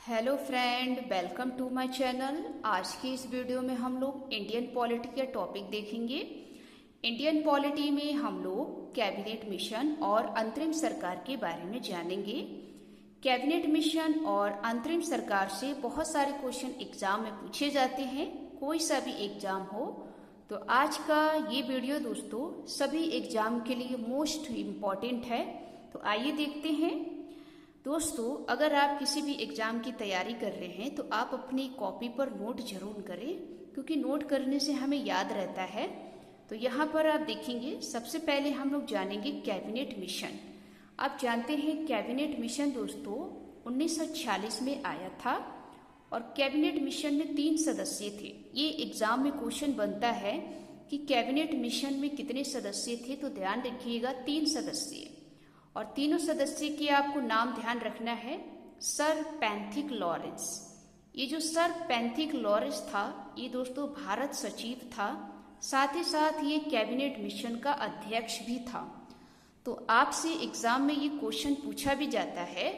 Hello friend, welcome to my channel. आज की इस वीडियो में हम लोग इंडियन पॉलिटी का टॉपिक देखेंगे। इंडियन पॉलिटी में हम लोग कैबिनेट मिशन और अंतरिम सरकार के बारे में जानेंगे। कैबिनेट मिशन और अंतरिम सरकार से बहुत सारे क्वेश्चन एग्जाम में पूछे जाते हैं, कोई सा भी एग्जाम हो। तो आज का ये वीडियो दोस्तों सभी एग्जाम के लिए मोस्ट इम्पॉर्टेंट है। तो आइए देखते हैं। दोस्तों, अगर आप किसी भी एग्जाम की तैयारी कर रहे हैं तो आप अपनी कॉपी पर नोट जरूर करें, क्योंकि नोट करने से हमें याद रहता है। तो यहाँ पर आप देखेंगे, सबसे पहले हम लोग जानेंगे कैबिनेट मिशन। आप जानते हैं कैबिनेट मिशन दोस्तों 1946 में आया था और कैबिनेट मिशन में 3 सदस्य थे। ये एग्जाम में क्वेश्चन बनता है कि कैबिनेट मिशन में कितने सदस्य थे, तो ध्यान रखिएगा 3 सदस्य। और तीनों सदस्य की आपको नाम ध्यान रखना है, सर पैंथिक लॉरेंस। ये जो सर पैंथिक लॉरेंस था, ये दोस्तों भारत सचिव था, साथ ही साथ ये कैबिनेट मिशन का अध्यक्ष भी था। तो आपसे एग्जाम में ये क्वेश्चन पूछा भी जाता है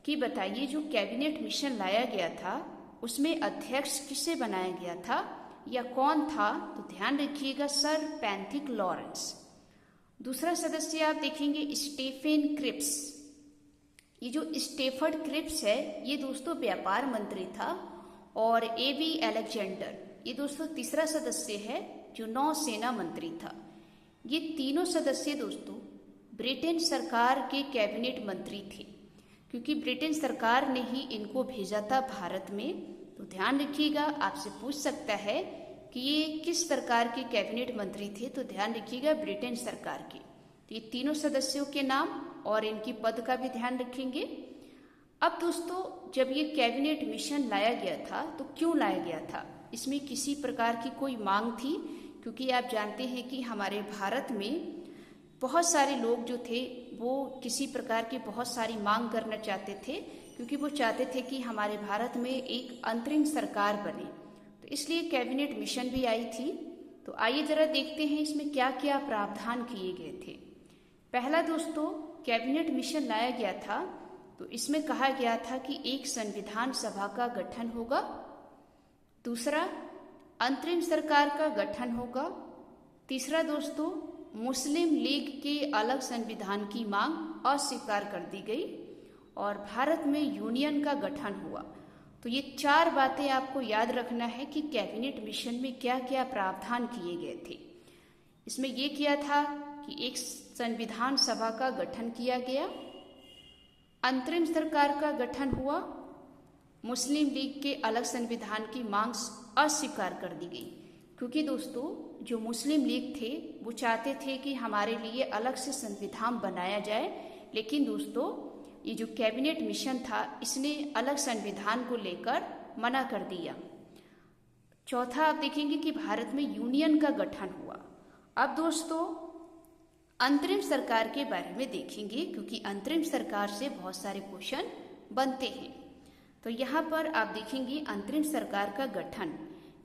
कि बताइए जो कैबिनेट मिशन लाया गया था उसमें अध्यक्ष किसे बनाया गया था या कौन था, तो ध्यान रखिएगा सर पैंथिक लॉरेंस। दूसरा सदस्य आप देखेंगे स्टीफन क्रिप्स। ये जो स्टेफर्ड क्रिप्स है ये दोस्तों व्यापार मंत्री था। और एबी अलेक्जेंडर, ये दोस्तों तीसरा सदस्य है जो नौसेना मंत्री था। ये तीनों सदस्य दोस्तों ब्रिटेन सरकार के कैबिनेट मंत्री थे, क्योंकि ब्रिटेन सरकार ने ही इनको भेजा था भारत में। तो ध्यान रखिएगा, आपसे पूछ सकता है कि ये किस सरकार के कैबिनेट मंत्री थे, तो ध्यान रखिएगा ब्रिटेन सरकार के। तो ये तीनों सदस्यों के नाम और इनकी पद का भी ध्यान रखेंगे। अब दोस्तों, जब ये कैबिनेट मिशन लाया गया था तो क्यों लाया गया था? इसमें किसी प्रकार की कोई मांग थी? क्योंकि आप जानते हैं कि हमारे भारत में बहुत सारे लोग जो थे वो किसी प्रकार की बहुत सारी मांग करना चाहते थे, क्योंकि वो चाहते थे कि हमारे भारत में एक अंतरिम सरकार बने। तो इसलिए कैबिनेट मिशन भी आई थी। तो आइए जरा देखते हैं इसमें क्या क्या प्रावधान किए गए थे। पहला दोस्तों, कैबिनेट मिशन लाया गया था तो इसमें कहा गया था कि एक संविधान सभा का गठन होगा। दूसरा, अंतरिम सरकार का गठन होगा। तीसरा दोस्तों, मुस्लिम लीग के अलग संविधान की मांग अस्वीकार कर दी गई और भारत में यूनियन का गठन हुआ। तो ये 4 बातें आपको याद रखना है कि कैबिनेट मिशन में क्या क्या प्रावधान किए गए थे। इसमें ये किया था कि एक संविधान सभा का गठन किया गया, अंतरिम सरकार का गठन हुआ, मुस्लिम लीग के अलग संविधान की मांग अस्वीकार कर दी गई। क्योंकि दोस्तों जो मुस्लिम लीग थे वो चाहते थे कि हमारे लिए अलग से संविधान बनाया जाए, लेकिन दोस्तों ये जो कैबिनेट मिशन था इसने अलग संविधान को लेकर मना कर दिया। चौथा आप देखेंगे कि भारत में यूनियन का गठन हुआ। अब दोस्तों अंतरिम सरकार के बारे में देखेंगे, क्योंकि अंतरिम सरकार से बहुत सारे क्वेश्चन बनते हैं। तो यहाँ पर आप देखेंगे अंतरिम सरकार का गठन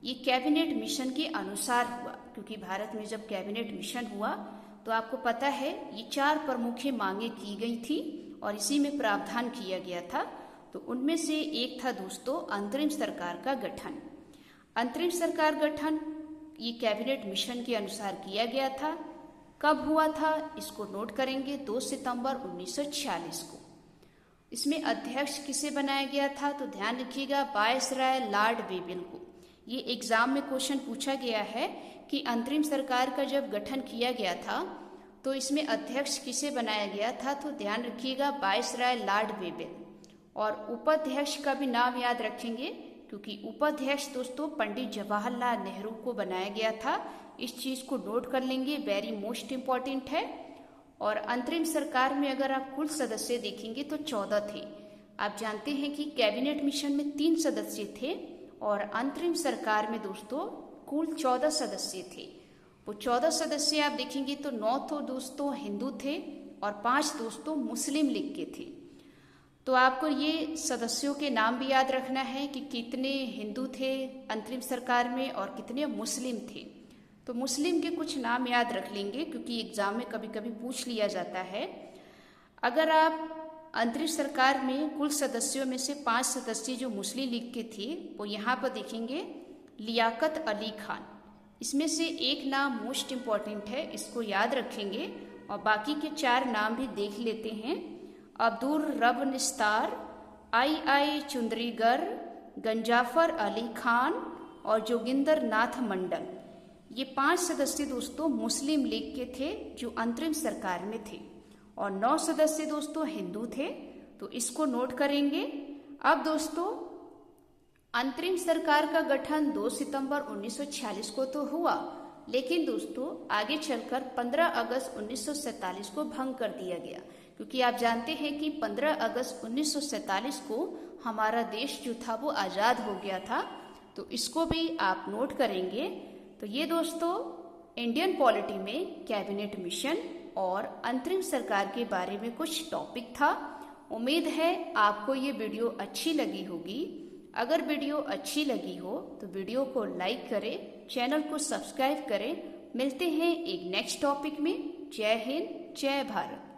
ये कैबिनेट मिशन के अनुसार हुआ, क्योंकि भारत में जब कैबिनेट मिशन हुआ तो आपको पता है ये 4 प्रमुख मांगे की गई थी और इसी में प्रावधान किया गया था। तो उनमें से एक था दोस्तों अंतरिम सरकार का गठन। अंतरिम सरकार गठन ये कैबिनेट मिशन के अनुसार किया गया था। कब हुआ था इसको नोट करेंगे, 2 सितंबर 1946 को। इसमें अध्यक्ष किसे बनाया गया था, तो ध्यान रखिएगा वायसराय लॉर्ड वेवेल को। ये एग्जाम में क्वेश्चन पूछा गया है कि अंतरिम सरकार का जब गठन किया गया था तो इसमें अध्यक्ष किसे बनाया गया था, तो ध्यान रखिएगा वायसराय लॉर्ड वेवेल। और उपाध्यक्ष का भी नाम याद रखेंगे, क्योंकि उपाध्यक्ष दोस्तों पंडित जवाहरलाल नेहरू को बनाया गया था। इस चीज को नोट कर लेंगे, वेरी मोस्ट इम्पॉर्टेंट है। और अंतरिम सरकार में अगर आप कुल सदस्य देखेंगे तो 14 थे। आप जानते हैं कि कैबिनेट मिशन में 3 सदस्य थे और अंतरिम सरकार में दोस्तों कुल 14 सदस्य थे। वो 14 सदस्य आप देखेंगे तो 9 तो दोस्तों हिंदू थे और 5 दोस्तों मुस्लिम लीग के थे। तो आपको ये सदस्यों के नाम भी याद रखना है कि कितने हिंदू थे अंतरिम सरकार में और कितने मुस्लिम थे। तो मुस्लिम के कुछ नाम याद रख लेंगे, क्योंकि एग्जाम में कभी कभी पूछ लिया जाता है। अगर आप अंतरिम सरकार में कुल सदस्यों में से 5 सदस्य जो मुस्लिम लीग के थे वो यहाँ पर देखेंगे लियाकत अली खान। इसमें से एक नाम मोस्ट इम्पॉर्टेंट है, इसको याद रखेंगे, और बाकी के 4 नाम भी देख लेते हैं। अब्दुल रब निस्तार, आई चुंदरीगर, गंजाफर अली खान और जोगिंदर नाथ मंडल। ये 5 सदस्य दोस्तों मुस्लिम लीग के थे जो अंतरिम सरकार में थे, और 9 सदस्य दोस्तों हिंदू थे, तो इसको नोट करेंगे। अब दोस्तों अंतरिम सरकार का गठन 2 सितंबर 1946 को तो हुआ, लेकिन दोस्तों आगे चलकर 15 अगस्त 1947 को भंग कर दिया गया, क्योंकि आप जानते हैं कि 15 अगस्त 1947 को हमारा देश जो था वो आज़ाद हो गया था, तो इसको भी आप नोट करेंगे। तो ये दोस्तों इंडियन पॉलिटी में कैबिनेट मिशन और अंतरिम सरकार के बारे में कुछ टॉपिक था। उम्मीद है आपको ये वीडियो अच्छी लगी होगी। अगर वीडियो अच्छी लगी हो तो वीडियो को लाइक करें, चैनल को सब्सक्राइब करें। मिलते हैं एक नेक्स्ट टॉपिक में। जय हिंद, जय भारत।